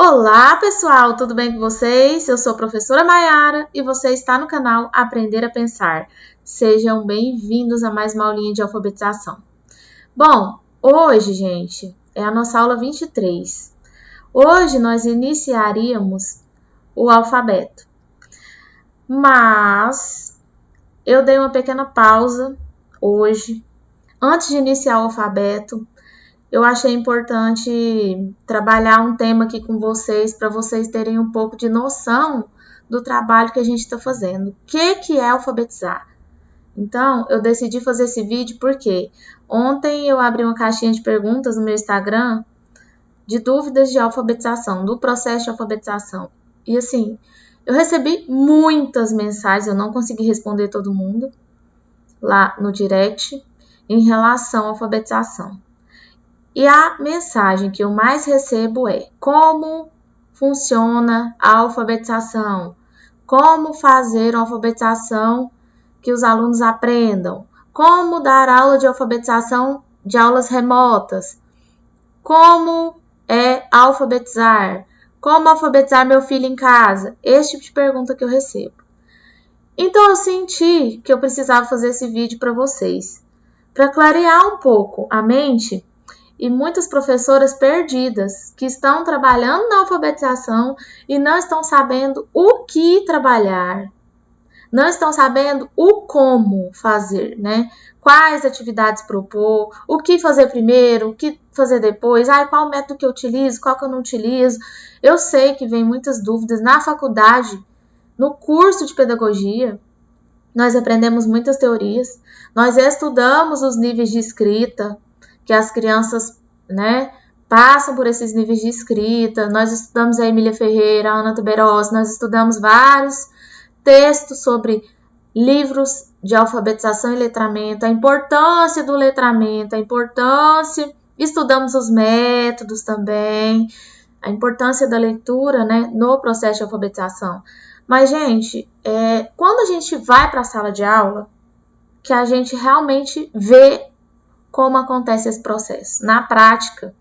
Olá, pessoal, tudo bem com vocês? Eu sou a professora Maiara e você está no canal Aprender a Pensar. Sejam bem-vindos a mais uma aulinha de alfabetização. Bom, hoje, gente, é a nossa aula 23. Hoje nós iniciaríamos o alfabeto, mas eu dei uma pequena pausa hoje, antes de iniciar o alfabeto. Eu achei importante trabalhar um tema aqui com vocês, para vocês terem um pouco de noção do trabalho que a gente está fazendo. O que é alfabetizar? Então, eu decidi fazer esse vídeo porque ontem eu abri uma caixinha de perguntas no meu Instagram de dúvidas de alfabetização, do processo de alfabetização. E assim, eu recebi muitas mensagens, eu não consegui responder todo mundo lá no direct em relação à alfabetização. E a mensagem que eu mais recebo é: como funciona a alfabetização? Como fazer uma alfabetização que os alunos aprendam? Como dar aula de alfabetização de aulas remotas? Como é alfabetizar? Como alfabetizar meu filho em casa? Esse tipo de pergunta que eu recebo. Então eu senti que eu precisava fazer esse vídeo para vocês, para clarear um pouco a mente. E muitas professoras perdidas que estão trabalhando na alfabetização e não estão sabendo o que trabalhar, não estão sabendo o como fazer, né? Quais atividades propor, o que fazer primeiro, o que fazer depois, qual método que eu utilizo, qual que eu não utilizo. Eu sei que vem muitas dúvidas na faculdade, no curso de pedagogia. Nós aprendemos muitas teorias, nós estudamos os níveis de escrita, que as crianças, né, passam por esses níveis de escrita. Nós estudamos a Emília Ferreira, a Ana Tuberossi, nós estudamos vários textos sobre livros de alfabetização e letramento, a importância do letramento, estudamos os métodos também, a importância da leitura, né, no processo de alfabetização. Mas, gente, quando a gente vai para a sala de aula, que a gente realmente vê como acontece esse processo, na prática,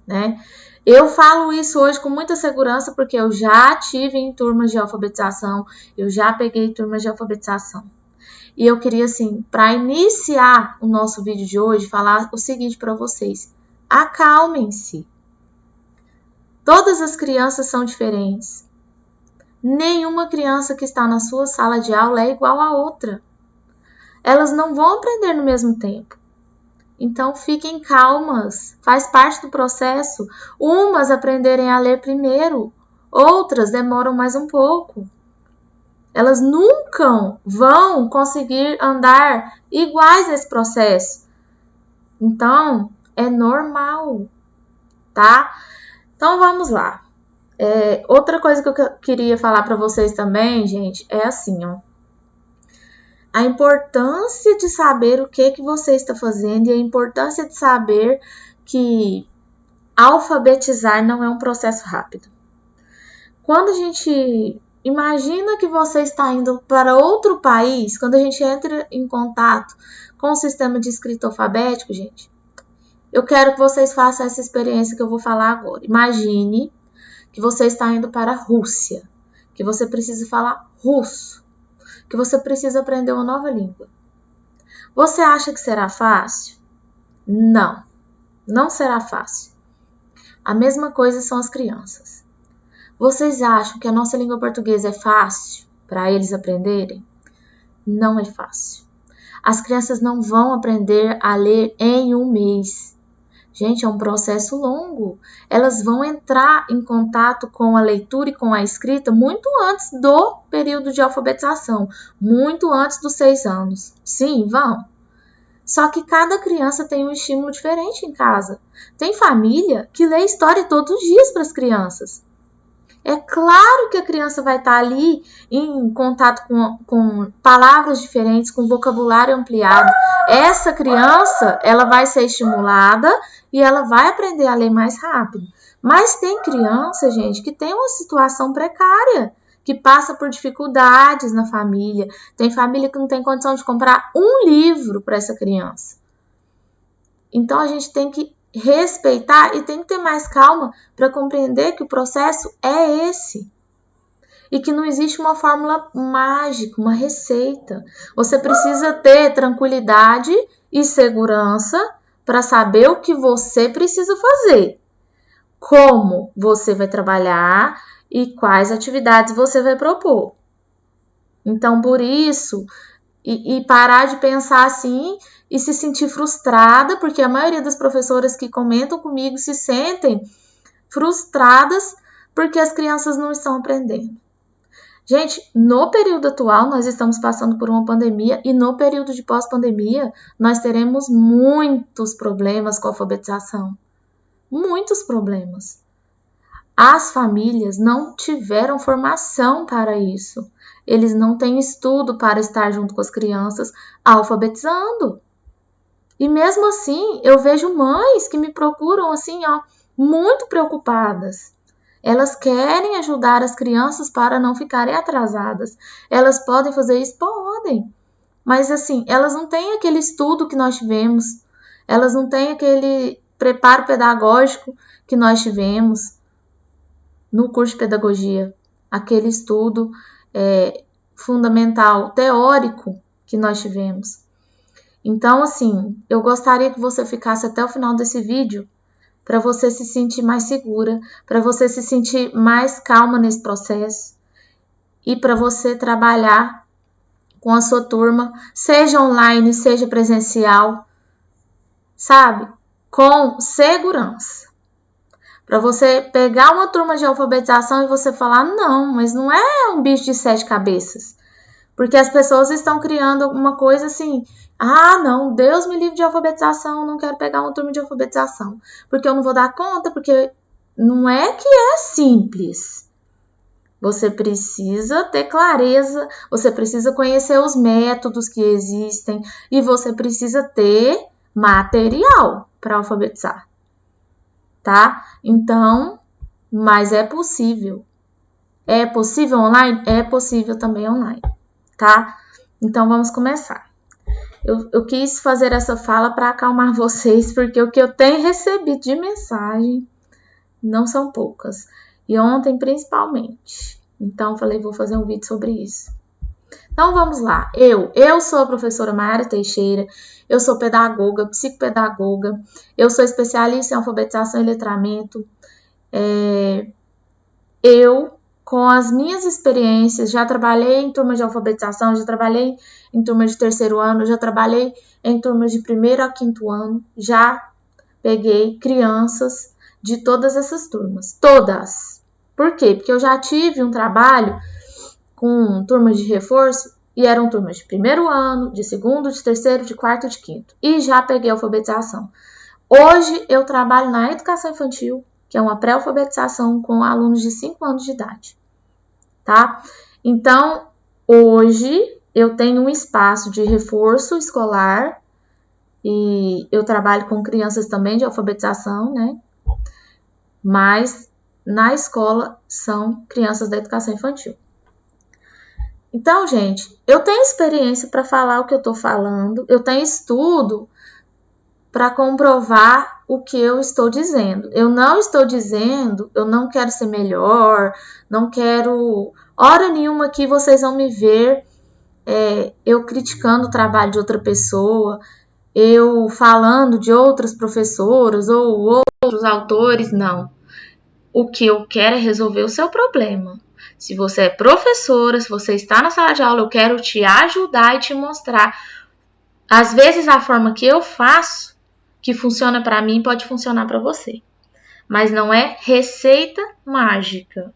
né? Eu falo isso hoje com muita segurança porque eu já tive em turmas de alfabetização, eu já peguei turmas de alfabetização. E eu queria, assim, para iniciar o nosso vídeo de hoje, falar o seguinte para vocês: acalmem-se. Todas as crianças são diferentes. Nenhuma criança que está na sua sala de aula é igual a outra. Elas não vão aprender no mesmo tempo. Então, fiquem calmas, faz parte do processo. Umas aprenderem a ler primeiro, outras demoram mais um pouco. Elas nunca vão conseguir andar iguais nesse processo. Então, é normal, tá? Então, vamos lá. Outra coisa que eu queria falar para vocês também, gente, é assim, ó. A importância de saber o que você está fazendo e a importância de saber que alfabetizar não é um processo rápido. Quando a gente imagina que você está indo para outro país, quando a gente entra em contato com o sistema de escrita alfabético, gente, eu quero que vocês façam essa experiência que eu vou falar agora. Imagine que você está indo para a Rússia, que você precisa falar russo, que você precisa aprender uma nova língua. Você acha que será fácil? Não, não será fácil. A mesma coisa são as crianças. Vocês acham que a nossa língua portuguesa é fácil para eles aprenderem? Não é fácil. As crianças não vão aprender a ler em um mês. Gente, é um processo longo. Elas vão entrar em contato com a leitura e com a escrita muito antes do período de alfabetização, muito antes dos 6 anos. Sim, vão. Só que cada criança tem um estímulo diferente em casa. Tem família que lê história todos os dias para as crianças. É claro que a criança vai estar ali em contato com palavras diferentes, com vocabulário ampliado. Essa criança, ela vai ser estimulada e ela vai aprender a ler mais rápido. Mas tem criança, gente, que tem uma situação precária, que passa por dificuldades na família. Tem família que não tem condição de comprar um livro para essa criança. Então, a gente tem que respeitar e tem que ter mais calma para compreender que o processo é esse. E que não existe uma fórmula mágica, uma receita. Você precisa ter tranquilidade e segurança para saber o que você precisa fazer, como você vai trabalhar e quais atividades você vai propor. Então, por isso, e parar de pensar assim e se sentir frustrada, porque a maioria das professoras que comentam comigo se sentem frustradas porque as crianças não estão aprendendo. Gente, no período atual nós estamos passando por uma pandemia e no período de pós-pandemia nós teremos muitos problemas com a alfabetização. Muitos problemas. As famílias não tiveram formação para isso. Eles não têm estudo para estar junto com as crianças alfabetizando. E mesmo assim, eu vejo mães que me procuram assim, muito preocupadas. Elas querem ajudar as crianças para não ficarem atrasadas. Elas podem fazer isso? Podem. Mas assim, elas não têm aquele estudo que nós tivemos. Elas não têm aquele preparo pedagógico que nós tivemos no curso de pedagogia. Aquele estudo fundamental, teórico que nós tivemos. Então, assim, eu gostaria que você ficasse até o final desse vídeo para você se sentir mais segura, para você se sentir mais calma nesse processo e para você trabalhar com a sua turma, seja online, seja presencial, sabe? Com segurança. Para você pegar uma turma de alfabetização e você falar, não, mas não é um bicho de 7 cabeças. Porque as pessoas estão criando alguma coisa assim, não, Deus me livre de alfabetização, não quero pegar uma turma de alfabetização, porque eu não vou dar conta, porque não é que é simples. Você precisa ter clareza, você precisa conhecer os métodos que existem e você precisa ter material para alfabetizar, tá? Então, mas é possível. É possível online? É possível também online, tá? Então, vamos começar. Eu quis fazer essa fala para acalmar vocês, porque o que eu tenho recebido de mensagem não são poucas. E ontem, principalmente. Então, falei, vou fazer um vídeo sobre isso. Então, vamos lá. Eu sou a professora Mayara Teixeira, eu sou pedagoga, psicopedagoga, eu sou especialista em alfabetização e letramento. Com as minhas experiências, já trabalhei em turmas de alfabetização, já trabalhei em turmas de terceiro ano, já trabalhei em turmas de primeiro a quinto ano, já peguei crianças de todas essas turmas, todas. Por quê? Porque eu já tive um trabalho com turmas de reforço e eram turmas de primeiro ano, de segundo, de terceiro, de quarto e de quinto. E já peguei alfabetização. Hoje eu trabalho na educação infantil, que é uma pré-alfabetização com alunos de 5 anos de idade, tá? Então, hoje eu tenho um espaço de reforço escolar e eu trabalho com crianças também de alfabetização, né? Mas na escola são crianças da educação infantil. Então, gente, eu tenho experiência para falar o que eu estou falando, eu tenho estudo para comprovar o que eu estou dizendo. Eu não estou dizendo, eu não quero ser melhor, não quero, hora nenhuma aqui vocês vão me ver eu criticando o trabalho de outra pessoa, eu falando de outras professoras ou outros autores, não. O que eu quero é resolver o seu problema. Se você é professora, se você está na sala de aula, eu quero te ajudar e te mostrar. Às vezes a forma que eu faço que funciona para mim pode funcionar para você. Mas não é receita mágica.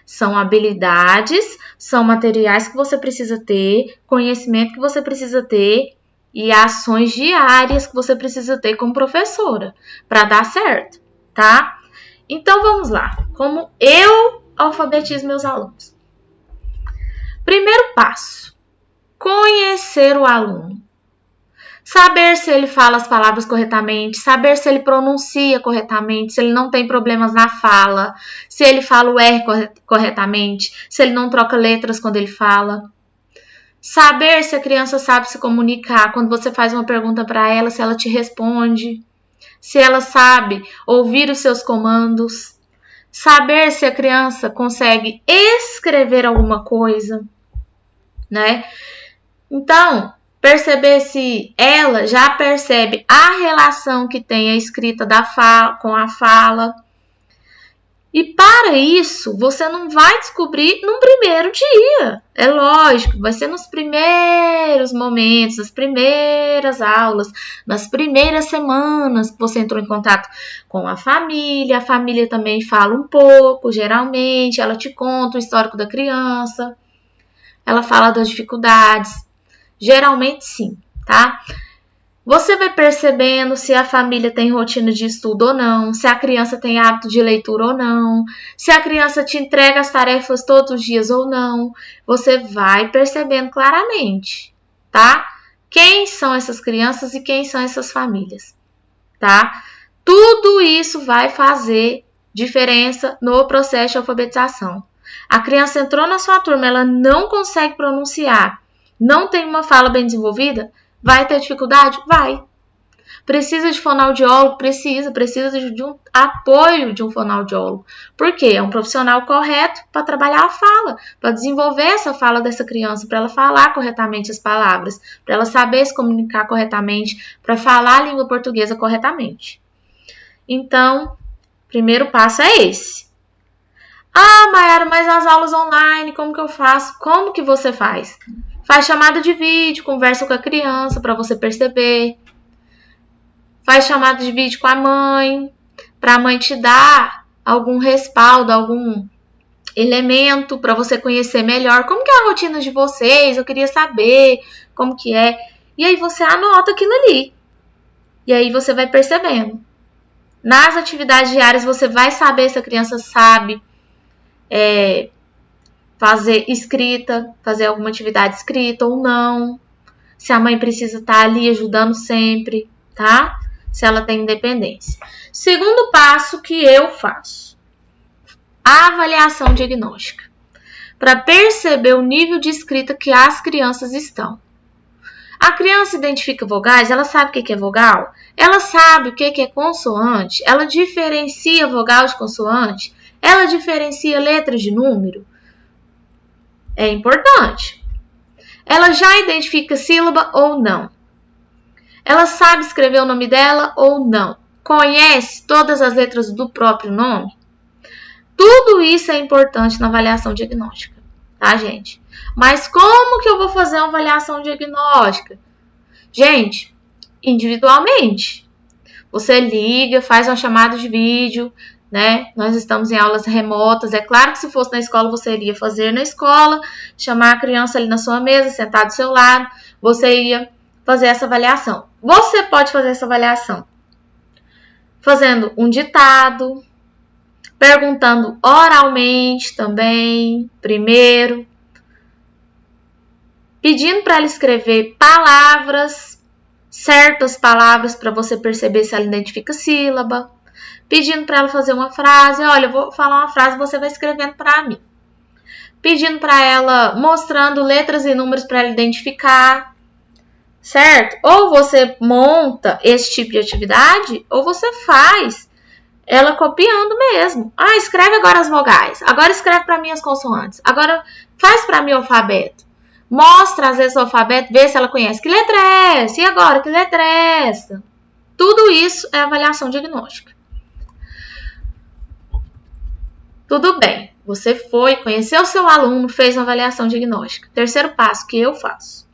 São habilidades, são materiais que você precisa ter, conhecimento que você precisa ter e ações diárias que você precisa ter como professora para dar certo, tá? Então vamos lá. Como eu alfabetizo meus alunos? Primeiro passo: conhecer o aluno. Saber se ele fala as palavras corretamente, saber se ele pronuncia corretamente, se ele não tem problemas na fala, se ele fala o R corretamente, se ele não troca letras quando ele fala. Saber se a criança sabe se comunicar, quando você faz uma pergunta para ela, se ela te responde. se ela sabe ouvir os seus comandos, saber se a criança consegue escrever alguma coisa, né? Então, perceber se ela já percebe a relação que tem a escrita com a fala. E para isso, você não vai descobrir no primeiro dia. É lógico, vai ser nos primeiros momentos, nas primeiras aulas, nas primeiras semanas que você entrou em contato com a família também fala um pouco, geralmente, ela te conta o histórico da criança, ela fala das dificuldades, geralmente sim, tá? Você vai percebendo se a família tem rotina de estudo ou não, se a criança tem hábito de leitura ou não, se a criança te entrega as tarefas todos os dias ou não. Você vai percebendo claramente, tá? Quem são essas crianças e quem são essas famílias, tá? Tudo isso vai fazer diferença no processo de alfabetização. A criança entrou na sua turma, ela não consegue pronunciar, não tem uma fala bem desenvolvida, vai ter dificuldade? Vai. Precisa de fonoaudiólogo? Precisa de um apoio de um fonoaudiólogo. Por quê? É um profissional correto para trabalhar a fala, para desenvolver essa fala dessa criança, para ela falar corretamente as palavras, para ela saber se comunicar corretamente, para falar a língua portuguesa corretamente. Então, primeiro passo é esse. Ah, Mayara, mas as aulas online, como que eu faço? Como que você faz? Faz chamada de vídeo, conversa com a criança para você perceber. Faz chamada de vídeo com a mãe, para a mãe te dar algum respaldo, algum elemento para você conhecer melhor. Como que é a rotina de vocês? Eu queria saber como que é. E aí você anota aquilo ali. E aí você vai percebendo. Nas atividades diárias você vai saber se a criança sabe fazer escrita, fazer alguma atividade escrita ou não. Se a mãe precisa estar ali ajudando sempre, tá? Se ela tem independência. Segundo passo que eu faço. A avaliação diagnóstica. Para perceber o nível de escrita que as crianças estão. A criança identifica vogais, ela sabe o que é vogal? Ela sabe o que é consoante? Ela diferencia vogal de consoante? Ela diferencia letras de número? É importante. Ela já identifica sílaba ou não? Ela sabe escrever o nome dela ou não? Conhece todas as letras do próprio nome? Tudo isso é importante na avaliação diagnóstica, tá, gente? Mas como que eu vou fazer uma avaliação diagnóstica? Gente, individualmente. Você liga, faz uma chamada de vídeo, né? Nós estamos em aulas remotas. É claro que se fosse na escola, você iria fazer na escola, chamar a criança ali na sua mesa, sentar do seu lado, você ia fazer essa avaliação. Você pode fazer essa avaliação fazendo um ditado, perguntando oralmente também, primeiro, pedindo para ela escrever palavras, certas palavras para você perceber se ela identifica sílaba, pedindo para ela fazer uma frase, olha, eu vou falar uma frase, você vai escrevendo para mim. Pedindo para ela, mostrando letras e números para ela identificar, certo? Ou você monta esse tipo de atividade, ou você faz ela copiando mesmo. Ah, escreve agora as vogais, agora escreve para mim as consoantes, agora faz para mim o alfabeto. Mostra às vezes o alfabeto, vê se ela conhece. Que letra é essa? E agora, que letra é essa? Tudo isso é avaliação diagnóstica. Tudo bem, você foi, conheceu o seu aluno, fez uma avaliação diagnóstica. Terceiro passo que eu faço.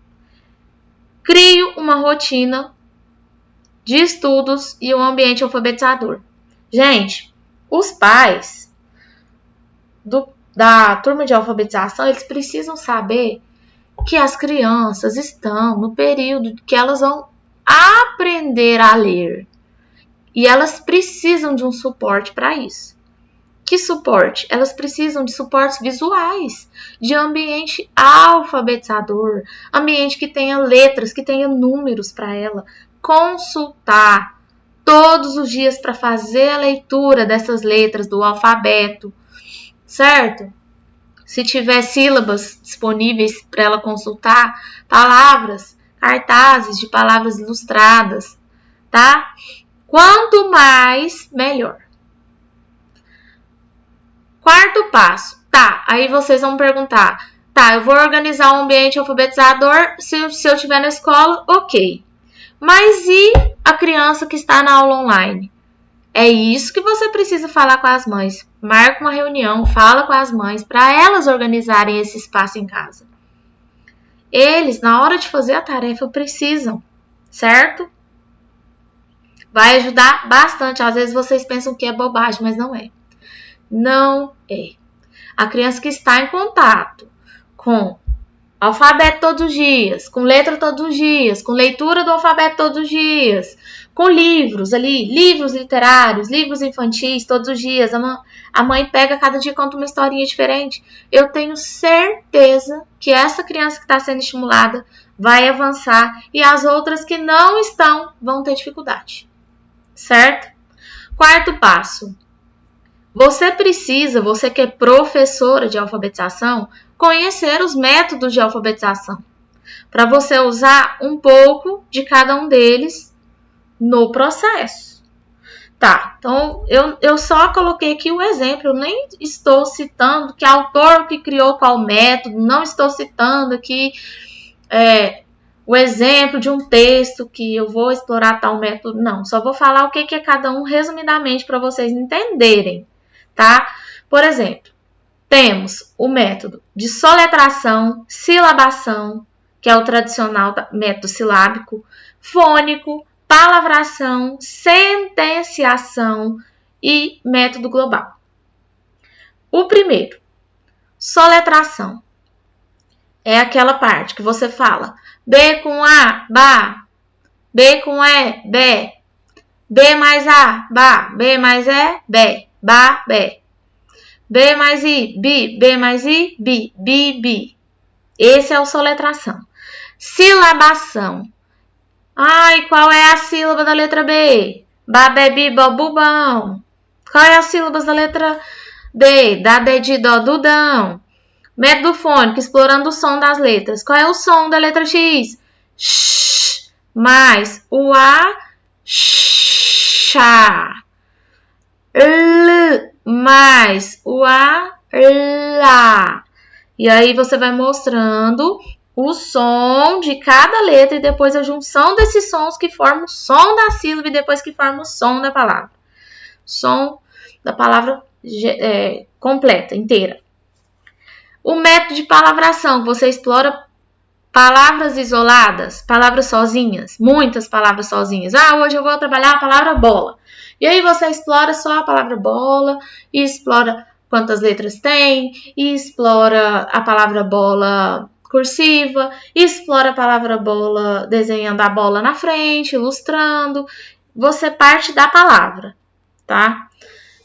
Crio uma rotina de estudos e um ambiente alfabetizador. Gente, os pais da turma de alfabetização, eles precisam saber que as crianças estão no período que elas vão aprender a ler. E elas precisam de um suporte para isso. Que suporte? Elas precisam de suportes visuais, de ambiente alfabetizador, ambiente que tenha letras, que tenha números para ela consultar todos os dias para fazer a leitura dessas letras do alfabeto, certo? Se tiver sílabas disponíveis para ela consultar, palavras, cartazes de palavras ilustradas, tá? Quanto mais, melhor. Quarto passo. Tá, aí vocês vão perguntar. Tá, eu vou organizar um ambiente alfabetizador se eu estiver na escola, ok. Mas e a criança que está na aula online? É isso que você precisa falar com as mães. Marca uma reunião, fala com as mães para elas organizarem esse espaço em casa. Eles, na hora de fazer a tarefa, precisam, certo? Vai ajudar bastante. Às vezes vocês pensam que é bobagem, mas não é. Não é. A criança que está em contato com alfabeto todos os dias, com letra todos os dias, com leitura do alfabeto todos os dias, com livros ali, livros literários, livros infantis todos os dias. A mãe pega cada dia e conta uma historinha diferente. Eu tenho certeza que essa criança que está sendo estimulada vai avançar e as outras que não estão vão ter dificuldade. Certo? Quarto passo. Você que é professora de alfabetização, conhecer os métodos de alfabetização, para você usar um pouco de cada um deles no processo. Tá, então eu só coloquei aqui o exemplo, eu nem estou citando que autor que criou qual método, não estou citando aqui o exemplo de um texto que eu vou explorar tal método, não, só vou falar o que é cada um resumidamente para vocês entenderem, tá? Por exemplo, temos o método de soletração, silabação, que é o tradicional método silábico, fônico, palavração, sentenciação e método global. O primeiro, soletração, é aquela parte que você fala B com A, ba, B com E, bé, B mais A, ba, B mais E, bé, ba, bé. B mais I, bi, B mais I, bi, bi, bi. Esse é o soletração. Silabação. Ai, qual é a sílaba da letra B? Ba, be, bi, bo, bubão. Qual é as sílabas da letra D? Da, de, de, dó, dudão. Método fônico, explorando o som das letras. Qual é o som da letra X? Sh, mais o A, chá. L, mais o A, lá. E aí você vai mostrando o som de cada letra e depois a junção desses sons que formam o som da sílaba e depois que forma o som da palavra. Som da palavra completa, inteira. O método de palavração, você explora palavras isoladas, palavras sozinhas, muitas palavras sozinhas. Ah, hoje eu vou trabalhar a palavra bola. E aí você explora só a palavra bola, e explora quantas letras tem, e explora a palavra bola cursiva, e explora a palavra bola desenhando a bola na frente, ilustrando. Você parte da palavra, tá?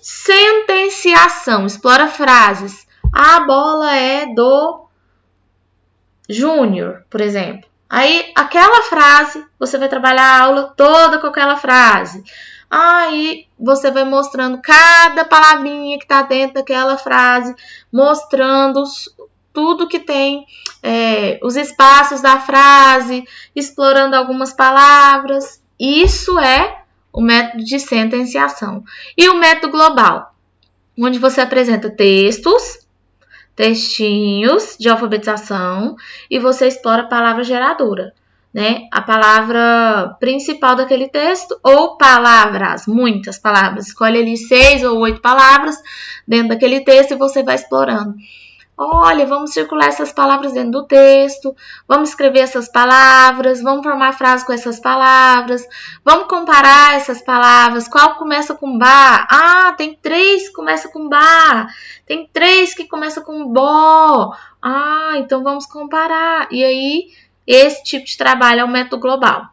Sentenciação, explora frases. A bola é do Júnior, por exemplo. Aí, aquela frase, você vai trabalhar a aula toda com aquela frase. Aí, você vai mostrando cada palavrinha que está dentro daquela frase, mostrando tudo que tem, os espaços da frase, explorando algumas palavras. Isso é o método de sentenciação. E o método global, onde você apresenta textinhos de alfabetização e você explora a palavra geradora, né? A palavra principal daquele texto ou palavras, muitas palavras. Escolhe ali 6 ou 8 palavras dentro daquele texto e você vai explorando. Olha, vamos circular essas palavras dentro do texto, vamos escrever essas palavras, vamos formar frase com essas palavras, vamos comparar essas palavras, qual começa com ba? Ah, tem 3 que começam com ba, tem 3 que começam com bo. Ah, então vamos comparar. E aí, esse tipo de trabalho é o método global,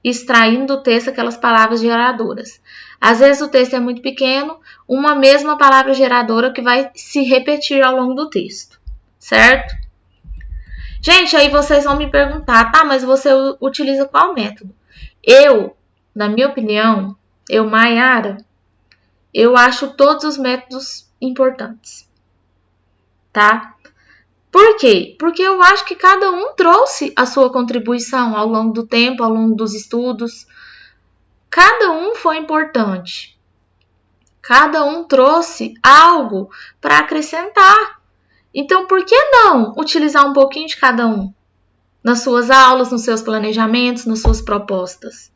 extraindo do texto aquelas palavras geradoras. Às vezes o texto é muito pequeno, uma mesma palavra geradora que vai se repetir ao longo do texto, certo? Gente, aí vocês vão me perguntar, tá, mas você utiliza qual método? Eu, na minha opinião, Maiara, eu acho todos os métodos importantes, tá? Por quê? Porque eu acho que cada um trouxe a sua contribuição ao longo do tempo, ao longo dos estudos. cada um foi importante. Cada um trouxe algo para acrescentar. Então, por que não utilizar um pouquinho de cada um? Nas suas aulas, nos seus planejamentos, nas suas propostas,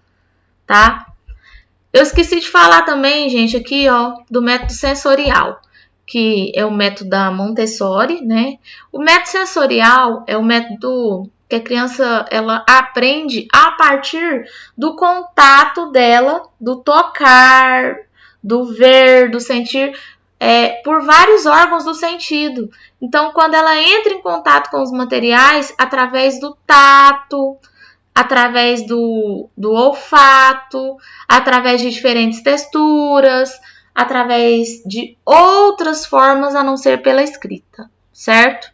tá? Eu esqueci de falar também, gente, aqui, ó, do método sensorial, que é o método da Montessori, né? O método sensorial é o método que a criança ela aprende a partir do contato dela, do tocar, do ver, do sentir, por vários órgãos do sentido. Então, quando ela entra em contato com os materiais, através do tato, através do olfato, através de diferentes texturas, através de outras formas a não ser pela escrita, certo?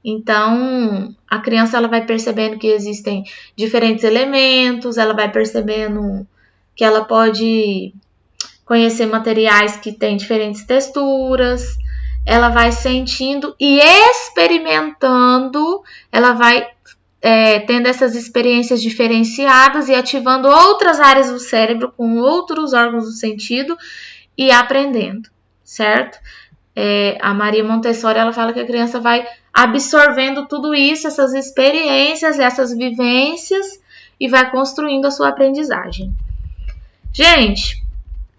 Então, a criança ela vai percebendo que existem diferentes elementos, ela vai percebendo que ela pode conhecer materiais que têm diferentes texturas, ela vai sentindo e experimentando, ela vai tendo essas experiências diferenciadas e ativando outras áreas do cérebro com outros órgãos do sentido e aprendendo, certo? A Maria Montessori ela fala que a criança vai absorvendo tudo isso, essas experiências, essas vivências e vai construindo a sua aprendizagem. Gente,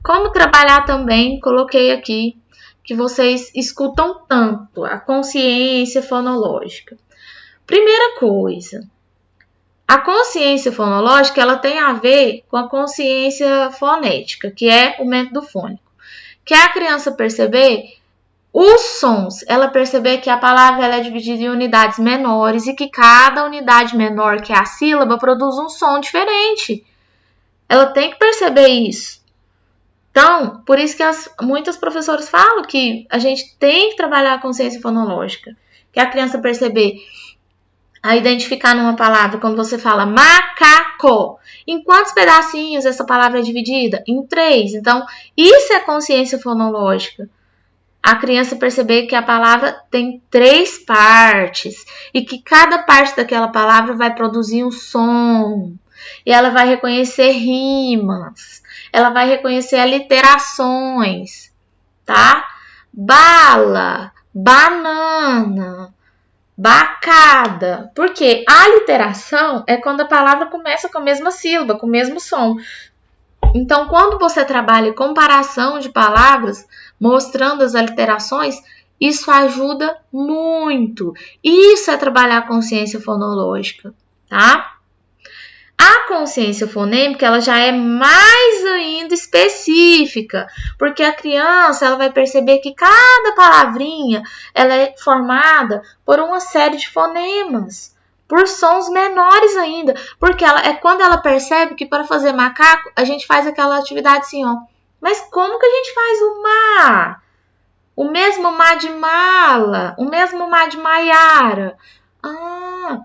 como trabalhar também, coloquei aqui que vocês escutam tanto a consciência fonológica. Primeira coisa, a consciência fonológica ela tem a ver com a consciência fonética, que é o método fônico, que é a criança perceber os sons, ela perceber que a palavra ela é dividida em unidades menores e que cada unidade menor, que é a sílaba, produz um som diferente. Ela tem que perceber isso. Então, por isso que muitos professores falam que a gente tem que trabalhar a consciência fonológica, que a criança perceber a identificar numa palavra, quando você fala macaco, em quantos pedacinhos essa palavra é dividida? Em 3. Então, isso é consciência fonológica. A criança perceber que a palavra tem 3 partes e que cada parte daquela palavra vai produzir um som. E ela vai reconhecer rimas, ela vai reconhecer aliterações, tá? Bala, banana, bacada. Porque a aliteração é quando a palavra começa com a mesma sílaba, com o mesmo som. Então, quando você trabalha comparação de palavras, mostrando as aliterações, isso ajuda muito. Isso é trabalhar a consciência fonológica, tá? A consciência fonêmica, ela já é mais ainda específica, porque a criança ela vai perceber que cada palavrinha ela é formada por uma série de fonemas, por sons menores ainda, porque quando ela percebe que para fazer macaco, a gente faz aquela atividade assim, ó. Mas como que a gente faz o má? O mesmo má de mala, o mesmo má de Maiara.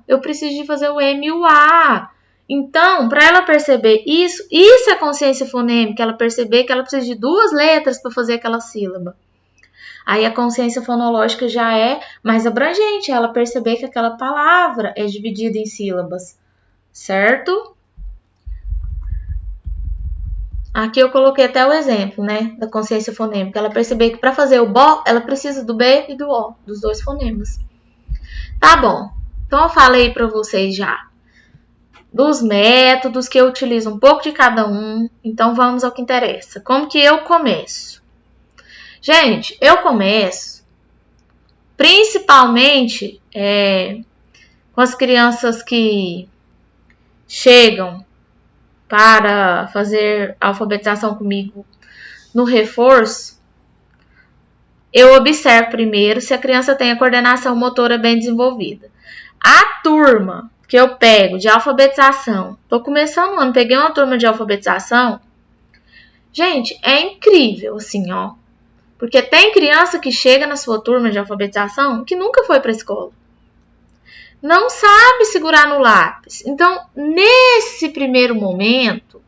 Eu preciso de fazer o M e o A. Então, para ela perceber isso é consciência fonêmica, ela perceber que ela precisa de 2 letras para fazer aquela sílaba. Aí a consciência fonológica já é mais abrangente, ela perceber que aquela palavra é dividida em sílabas, certo? Aqui eu coloquei até o exemplo, né, da consciência fonêmica. Ela perceber que para fazer o bó, ela precisa do B e do O, dos 2 fonemas. Tá bom, então eu falei para vocês já dos métodos que eu utilizo um pouco de cada um. Então vamos ao que interessa. Como que eu começo? Gente, eu começo principalmente com as crianças que chegam para fazer alfabetização comigo no reforço. Eu observo primeiro se a criança tem a coordenação motora bem desenvolvida. A turma que eu pego de alfabetização, tô começando o ano, peguei uma turma de alfabetização, gente, é incrível, assim, ó, porque tem criança que chega na sua turma de alfabetização que nunca foi para a escola, não sabe segurar no lápis. Então, nesse primeiro momento,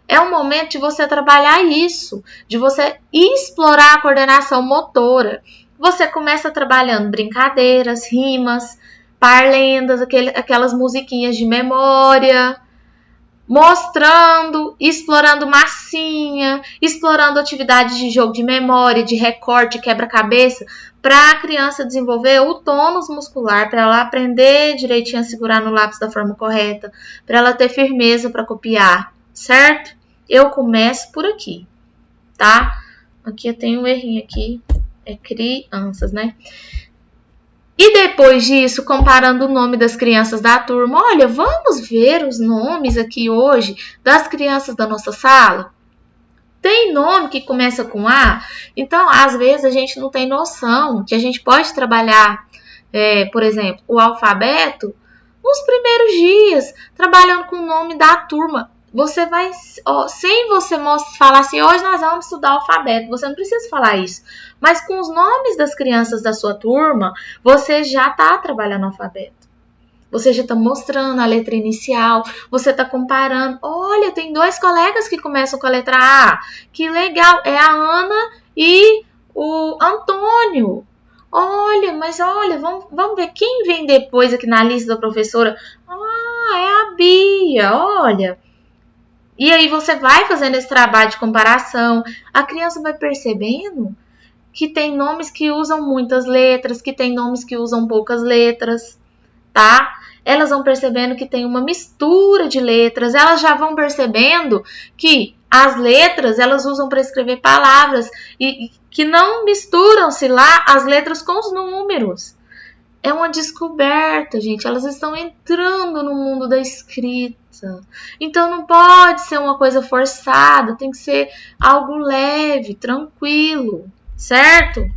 é um momento de você trabalhar isso, de você explorar a coordenação motora. Você começa trabalhando brincadeiras, rimas, parlendas, aquelas musiquinhas de memória. mostrando, explorando massinha, explorando atividades de jogo de memória, de recorte, quebra-cabeça, para a criança desenvolver o tônus muscular, para ela aprender direitinho a segurar no lápis da forma correta, para ela ter firmeza para copiar, certo? Eu começo por aqui, tá? Aqui eu tenho um errinho aqui, é crianças, né? E depois disso, comparando o nome das crianças da turma, olha, vamos ver os nomes aqui hoje das crianças da nossa sala? Tem nome que começa com A? Então, às vezes, a gente não tem noção que a gente pode trabalhar, por exemplo, o alfabeto nos primeiros dias, trabalhando com o nome da turma. Você vai, sem você falar assim, hoje nós vamos estudar alfabeto, você não precisa falar isso. Mas com os nomes das crianças da sua turma, você já está trabalhando alfabeto. Você já está mostrando a letra inicial, você está comparando. Olha, tem 2 colegas que começam com a letra A. Que legal, é a Ana e o Antônio. Olha, vamos ver quem vem depois aqui na lista da professora. Ah, é a Bia, olha. E aí você vai fazendo esse trabalho de comparação. A criança vai percebendo que tem nomes que usam muitas letras, que tem nomes que usam poucas letras, tá? Elas vão percebendo que tem uma mistura de letras. Elas já vão percebendo que as letras elas usam para escrever palavras e que não misturam-se lá as letras com os números. É uma descoberta, gente. Elas estão entrando no mundo da escrita. Então não pode ser uma coisa forçada, tem que ser algo leve, tranquilo, certo?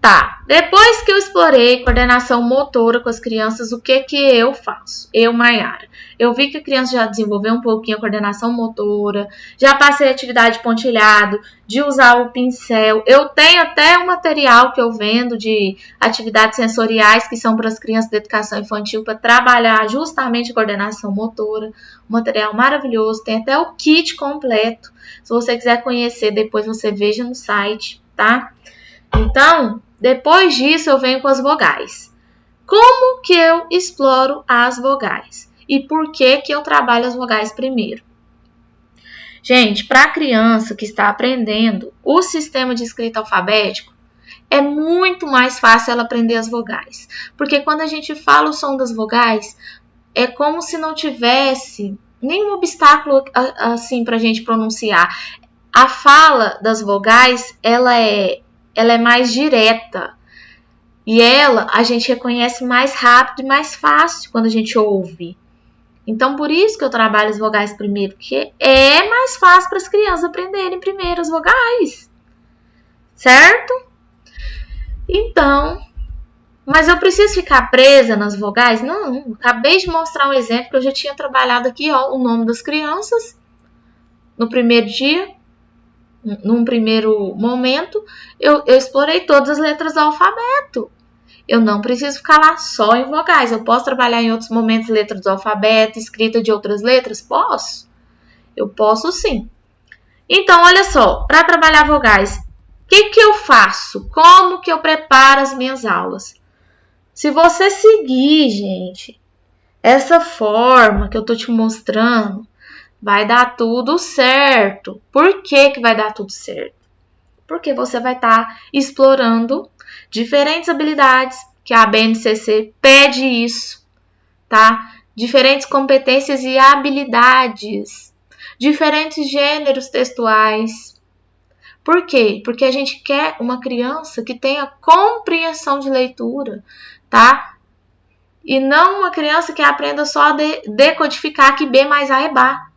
Tá, depois que eu explorei coordenação motora com as crianças, o que eu faço? Eu, Maiara. Eu vi que a criança já desenvolveu um pouquinho a coordenação motora, já passei a atividade de pontilhado, de usar o pincel. Eu tenho até um material que eu vendo de atividades sensoriais que são para as crianças de educação infantil para trabalhar justamente a coordenação motora. Um material maravilhoso, tem até o kit completo. Se você quiser conhecer, depois você veja no site, tá? Então, depois disso eu venho com as vogais. Como que eu exploro as vogais? E por que eu trabalho as vogais primeiro? Gente, para a criança que está aprendendo o sistema de escrita alfabético, é muito mais fácil ela aprender as vogais. Porque quando a gente fala o som das vogais, é como se não tivesse nenhum obstáculo assim para a gente pronunciar. A fala das vogais, ela é mais direta. E a gente reconhece mais rápido e mais fácil quando a gente ouve. Então, por isso que eu trabalho as vogais primeiro, porque é mais fácil para as crianças aprenderem primeiro as vogais. Certo? Então, mas eu preciso ficar presa nas vogais? Não, acabei de mostrar um exemplo que eu já tinha trabalhado aqui, ó, o nome das crianças no primeiro dia. Num primeiro momento, eu explorei todas as letras do alfabeto. Eu não preciso ficar lá só em vogais. Eu posso trabalhar em outros momentos letras do alfabeto, escrita de outras letras? Posso. Eu posso sim. Então, olha só, para trabalhar vogais, o que eu faço? Como que eu preparo as minhas aulas? Se você seguir, gente, essa forma que eu tô te mostrando, vai dar tudo certo. Por que vai dar tudo certo? Porque você vai estar explorando diferentes habilidades, que a BNCC pede isso, tá? Diferentes competências e habilidades, diferentes gêneros textuais. Por quê? Porque a gente quer uma criança que tenha compreensão de leitura, tá? E não uma criança que aprenda só a decodificar que B mais A é Bá.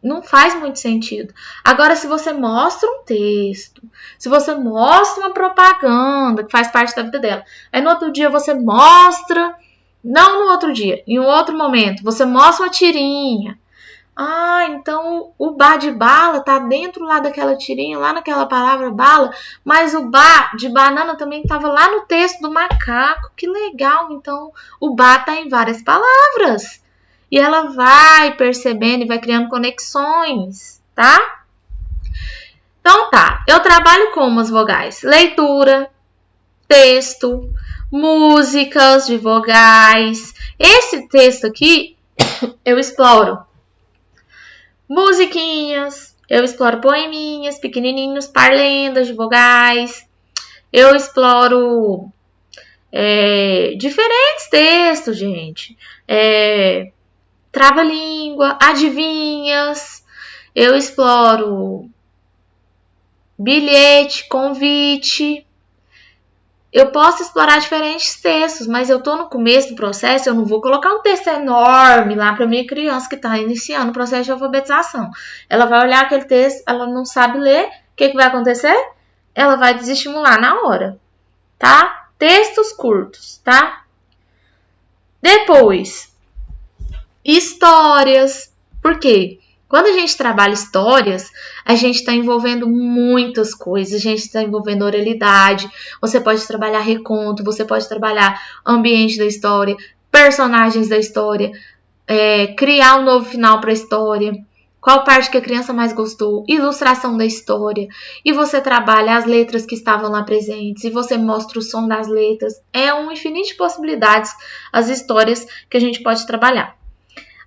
Não faz muito sentido. Agora, se você mostra um texto, se você mostra uma propaganda que faz parte da vida dela, aí no outro dia você mostra, não no outro dia, em um outro momento, você mostra uma tirinha. Ah, então o Bá de bala tá dentro lá daquela tirinha, lá naquela palavra bala, mas o Bá de banana também estava lá no texto do macaco. Que legal, então o Bá tá em várias palavras. E ela vai percebendo e vai criando conexões, tá? Então tá, eu trabalho com umas vogais. Leitura, texto, músicas de vogais. Esse texto aqui Eu exploro musiquinhas, eu exploro poeminhas pequenininhos, parlendas de vogais, eu exploro diferentes textos, gente. Trava-língua, adivinhas, eu exploro bilhete, convite. Eu posso explorar diferentes textos, mas eu estou no começo do processo, eu não vou colocar um texto enorme lá para minha criança que está iniciando o processo de alfabetização. Ela vai olhar aquele texto, ela não sabe ler, o que vai acontecer? Ela vai desestimular na hora, tá? Textos curtos, tá? Depois, histórias. Por quê? Quando a gente trabalha histórias, a gente está envolvendo muitas coisas. A gente está envolvendo oralidade. Você pode trabalhar reconto, você pode trabalhar ambiente da história, personagens da história, criar um novo final para a história. Qual parte que a criança mais gostou? Ilustração da história. E você trabalha as letras que estavam lá presentes. E você mostra o som das letras. É um infinito de possibilidades as histórias que a gente pode trabalhar.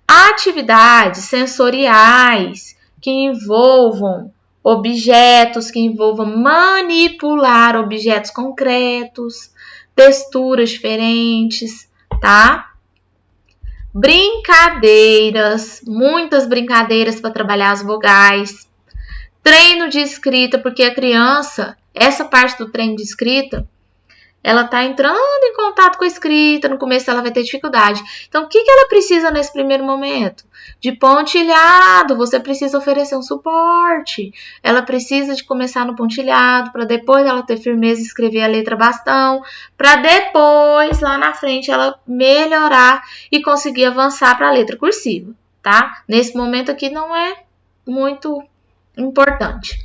Atividades sensoriais que envolvam objetos, que envolvam manipular objetos concretos, texturas diferentes, tá? Brincadeiras, muitas brincadeiras para trabalhar as vogais. Treino de escrita, porque a criança, essa parte do treino de escrita, ela está entrando em contato com a escrita, no começo ela vai ter dificuldade. Então, o que ela precisa nesse primeiro momento? De pontilhado, você precisa oferecer um suporte. Ela precisa de começar no pontilhado, para depois ela ter firmeza e escrever a letra bastão, para depois, lá na frente, ela melhorar e conseguir avançar para a letra cursiva, tá? Nesse momento aqui não é muito importante.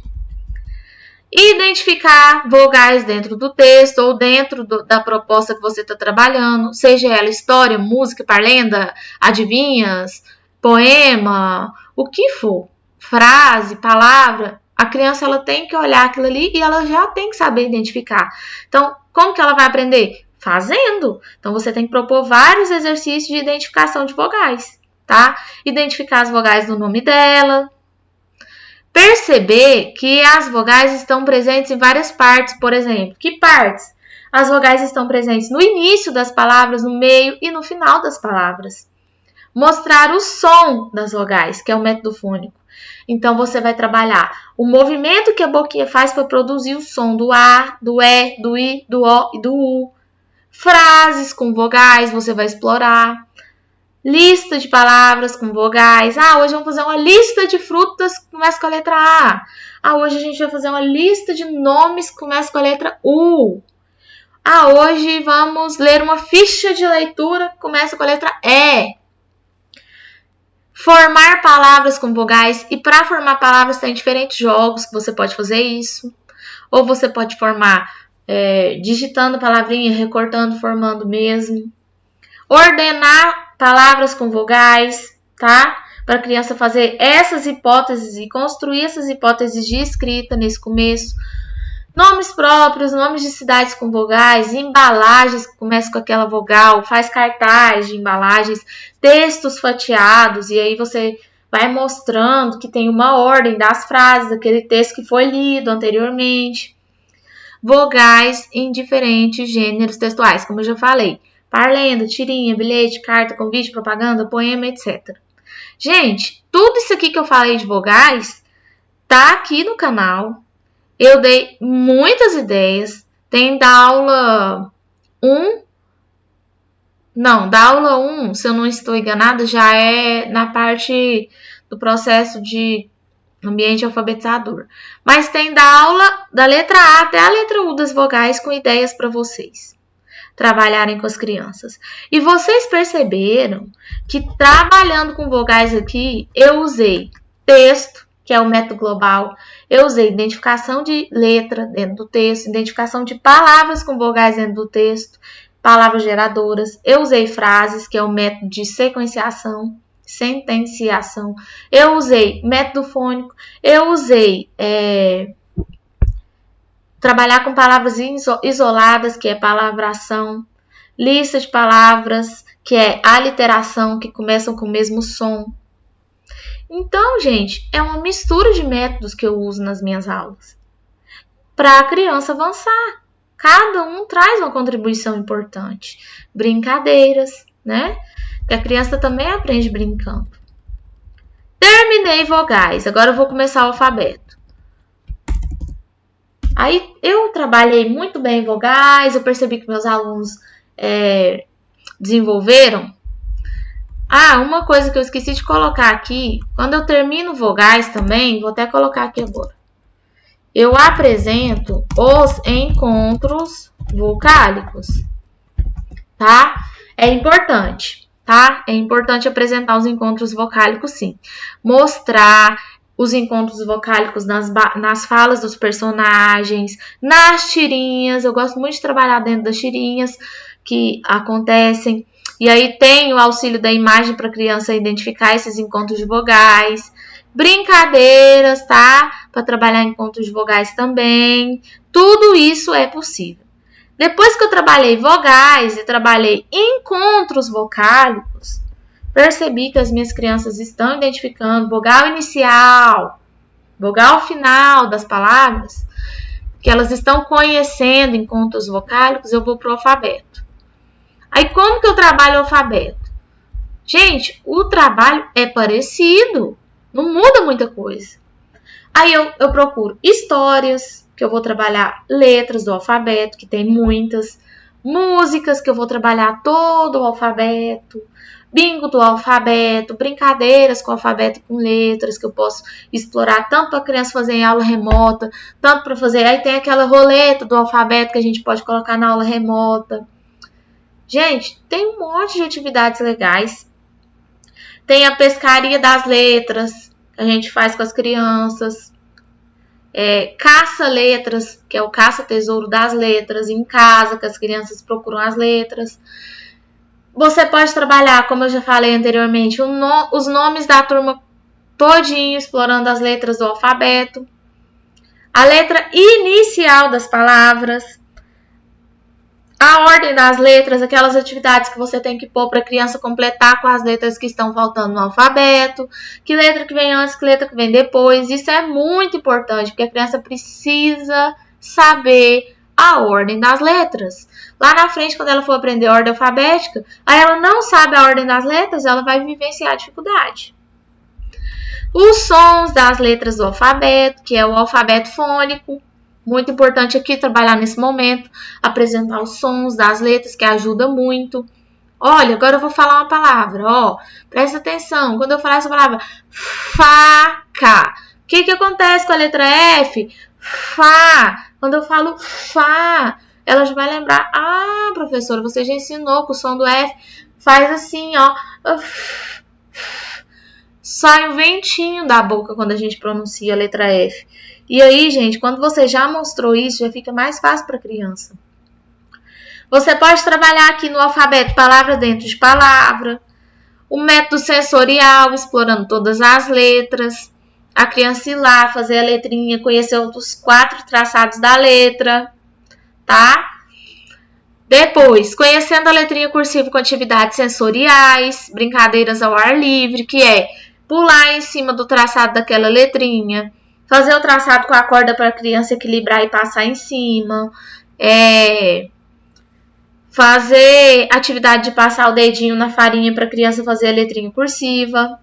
Identificar vogais dentro do texto ou dentro da proposta que você está trabalhando, seja ela história, música, parlenda, adivinhas, poema, o que for, frase, palavra, a criança ela tem que olhar aquilo ali e ela já tem que saber identificar. Então, como que ela vai aprender? Fazendo. Então, você tem que propor vários exercícios de identificação de vogais, tá? Identificar as vogais no nome dela, perceber que as vogais estão presentes em várias partes, por exemplo. Que partes? As vogais estão presentes no início das palavras, no meio e no final das palavras. Mostrar o som das vogais, que é o método fônico. Então, você vai trabalhar o movimento que a boquinha faz para produzir o som do A, do E, do I, do O e do U. Frases com vogais, você vai explorar. Lista de palavras com vogais. Hoje vamos fazer uma lista de frutas que começa com a letra A. Hoje a gente vai fazer uma lista de nomes que começa com a letra U. Hoje vamos ler uma ficha de leitura que começa com a letra E. Formar palavras com vogais. E para formar palavras tem diferentes jogos que você pode fazer isso. Ou você pode formar digitando palavrinha, recortando, formando mesmo. Ordenar palavras com vogais, tá? Para a criança fazer essas hipóteses e construir essas hipóteses de escrita nesse começo. Nomes próprios, nomes de cidades com vogais, embalagens que começam com aquela vogal, faz cartaz de embalagens, textos fatiados, e aí você vai mostrando que tem uma ordem das frases, daquele texto que foi lido anteriormente. Vogais em diferentes gêneros textuais, como eu já falei. Parlenda, tirinha, bilhete, carta, convite, propaganda, poema, etc. Gente, tudo isso aqui que eu falei de vogais tá aqui no canal. Eu dei muitas ideias. Tem da aula 1. Não, da aula 1, se eu não estou enganada, já é na parte do processo de ambiente alfabetizador. Mas tem da aula da letra A até a letra U das vogais com ideias para vocês trabalharem com as crianças. E vocês perceberam que trabalhando com vogais aqui, eu usei texto, que é o método global, eu usei identificação de letra dentro do texto, identificação de palavras com vogais dentro do texto, palavras geradoras, eu usei frases, que é o método de sequenciação, sentenciação, eu usei método fônico, eu usei trabalhar com palavras isoladas, que é palavração, lista de palavras, que é aliteração, que começam com o mesmo som. Então, gente, é uma mistura de métodos que eu uso nas minhas aulas para a criança avançar. Cada um traz uma contribuição importante. Brincadeiras, né? Que a criança também aprende brincando. Terminei vogais, agora eu vou começar o alfabeto. Aí eu trabalhei muito bem vogais, eu percebi que meus alunos desenvolveram. Uma coisa que eu esqueci de colocar aqui, quando eu termino vogais também, vou até colocar aqui agora. Eu apresento os encontros vocálicos, tá? É importante, tá? É importante apresentar os encontros vocálicos, sim. Mostrar os encontros vocálicos nas falas dos personagens, nas tirinhas. Eu gosto muito de trabalhar dentro das tirinhas que acontecem. E aí tem o auxílio da imagem para a criança identificar esses encontros de vogais. Brincadeiras, tá? Para trabalhar encontros de vogais também. Tudo isso é possível. Depois que eu trabalhei vogais e trabalhei encontros vocálicos, percebi que as minhas crianças estão identificando vogal inicial, vogal final das palavras, que elas estão conhecendo encontros vocálicos, eu vou para o alfabeto. Aí, como que eu trabalho o alfabeto? Gente, o trabalho é parecido, não muda muita coisa. Aí eu procuro histórias, que eu vou trabalhar letras do alfabeto, que tem muitas, músicas, que eu vou trabalhar todo o alfabeto, bingo do alfabeto, brincadeiras com alfabeto e com letras, que eu posso explorar tanto para a criança fazer em aula remota, tanto para fazer... Aí tem aquela roleta do alfabeto que a gente pode colocar na aula remota. Gente, tem um monte de atividades legais. Tem a pescaria das letras, que a gente faz com as crianças. Caça-letras, que é o caça-tesouro das letras, em casa, que as crianças procuram as letras. Você pode trabalhar, como eu já falei anteriormente, os nomes da turma todinho, explorando as letras do alfabeto. A letra inicial das palavras. A ordem das letras, aquelas atividades que você tem que pôr para a criança completar com as letras que estão faltando no alfabeto. Que letra que vem antes, que letra que vem depois. Isso é muito importante, porque a criança precisa saber a ordem das letras. Lá na frente, quando ela for aprender a ordem alfabética, aí ela não sabe a ordem das letras, ela vai vivenciar a dificuldade. Os sons das letras do alfabeto, que é o alfabeto fônico. Muito importante aqui trabalhar nesse momento, apresentar os sons das letras, que ajuda muito. Olha, agora eu vou falar uma palavra, presta atenção. Quando eu falar essa palavra, faca. O que acontece com a letra F? Fá. Quando eu falo fá, ela já vai lembrar. Professora, você já ensinou que o som do F faz assim, sai um ventinho da boca quando a gente pronuncia a letra F. E aí, gente, quando você já mostrou isso, já fica mais fácil para a criança. Você pode trabalhar aqui no alfabeto palavra dentro de palavra. O método sensorial, explorando todas as letras. A criança ir lá, fazer a letrinha, conhecer os 4 traçados da letra, tá? Depois, conhecendo a letrinha cursiva com atividades sensoriais, brincadeiras ao ar livre, que é pular em cima do traçado daquela letrinha, fazer o traçado com a corda para a criança equilibrar e passar em cima, fazer atividade de passar o dedinho na farinha para a criança fazer a letrinha cursiva,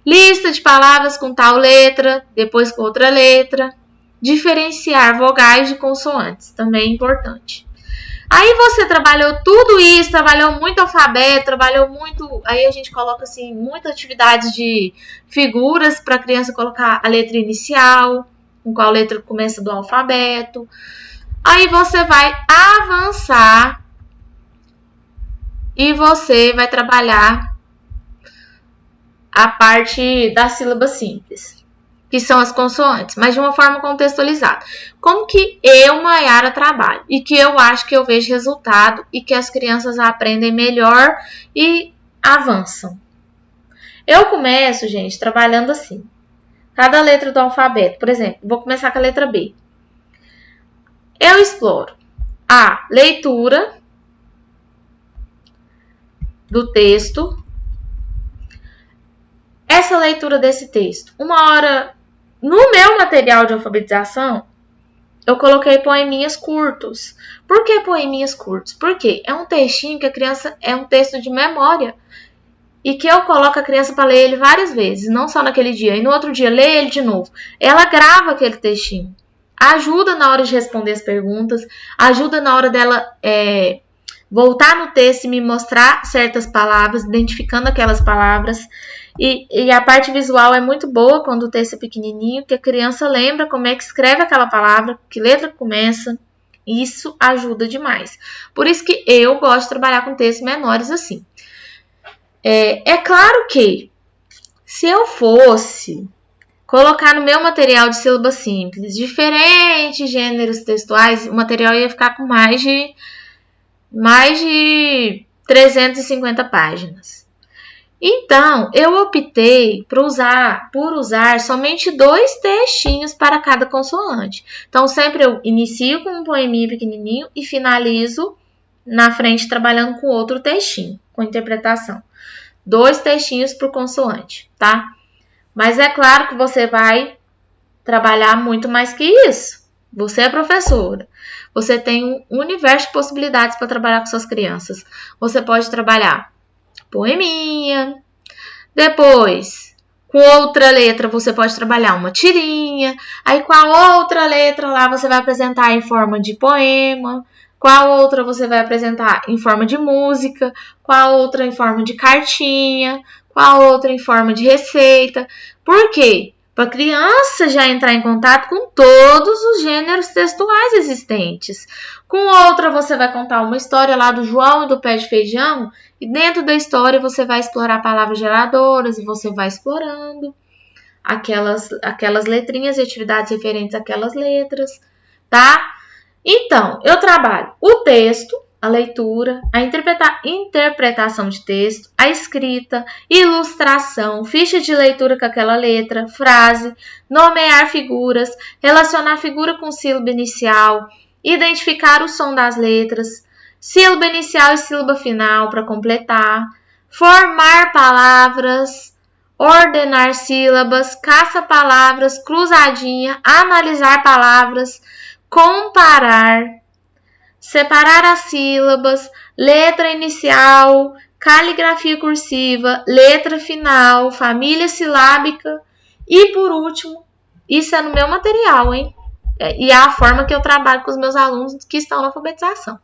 lista de palavras com tal letra, depois com outra letra, diferenciar vogais de consoantes, também é importante. Aí você trabalhou tudo isso, trabalhou muito alfabeto, trabalhou muito... Aí a gente coloca assim, muitas atividades de figuras para a criança colocar a letra inicial, com qual letra começa do alfabeto. Aí você vai avançar e você vai trabalhar a parte da sílaba simples, que são as consoantes, mas de uma forma contextualizada. Como que eu, Maiara, trabalho e que eu acho que eu vejo resultado e que as crianças aprendem melhor e avançam. Eu começo, gente, trabalhando assim. Cada letra do alfabeto, por exemplo, vou começar com a letra B. Eu exploro a leitura, do texto, essa leitura desse texto. Uma hora, no meu material de alfabetização, eu coloquei poeminhas curtos. Por que poeminhas curtos? Porque é um textinho que a criança, é um texto de memória, e que eu coloco a criança para ler ele várias vezes, não só naquele dia, e no outro dia lê ele de novo. Ela grava aquele textinho. Ajuda na hora de responder as perguntas, ajuda na hora dela voltar no texto e me mostrar certas palavras, identificando aquelas palavras. E a parte visual é muito boa quando o texto é pequenininho, que a criança lembra como é que escreve aquela palavra, que letra começa. Isso ajuda demais. Por isso que eu gosto de trabalhar com textos menores assim. É claro que, se eu fosse colocar no meu material de sílaba simples diferentes gêneros textuais, o material ia ficar com mais de 350 páginas. Então, eu optei por usar somente 2 textinhos para cada consoante. Então, sempre eu inicio com um poeminha pequenininho e finalizo na frente trabalhando com outro textinho, com interpretação. 2 textinhos por consoante, tá? Mas é claro que você vai trabalhar muito mais que isso. Você é professora. Você tem um universo de possibilidades para trabalhar com suas crianças. Você pode trabalhar poeminha. Depois, com outra letra, você pode trabalhar uma tirinha. Aí, com a outra letra lá, você vai apresentar em forma de poema. Com a outra, você vai apresentar em forma de música. Com a outra, em forma de cartinha. Com a outra, em forma de receita. Por quê? Para a criança já entrar em contato com todos os gêneros textuais existentes. Com outra, você vai contar uma história lá do João e do pé de feijão, e dentro da história você vai explorar palavras geradoras e você vai explorando aquelas letrinhas e atividades referentes àquelas letras, tá? Então, eu trabalho o texto, a leitura, a interpretação de texto, a escrita, ilustração, ficha de leitura com aquela letra, frase, nomear figuras, relacionar figura com sílaba inicial, identificar o som das letras, sílaba inicial e sílaba final para completar, formar palavras, ordenar sílabas, caça-palavras, cruzadinha, analisar palavras, comparar, separar as sílabas, letra inicial, caligrafia cursiva, letra final, família silábica e, por último, isso é no meu material, hein? E é a forma que eu trabalho com os meus alunos que estão na alfabetização.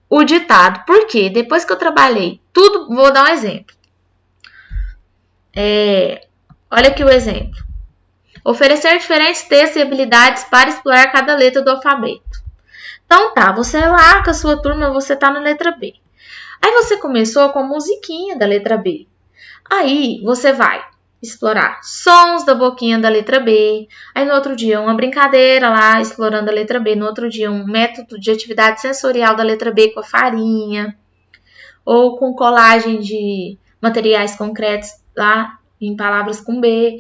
O ditado. Por quê? Depois que eu trabalhei tudo, vou dar um exemplo. Olha aqui o exemplo. Oferecer diferentes textos e habilidades para explorar cada letra do alfabeto. Então tá, você é lá com a sua turma, você tá na letra B. Aí você começou com a musiquinha da letra B. Aí você vai explorar sons da boquinha da letra B. Aí no outro dia uma brincadeira lá, explorando a letra B. No outro dia um método de atividade sensorial da letra B com a farinha. Ou com colagem de materiais concretos lá em palavras com B.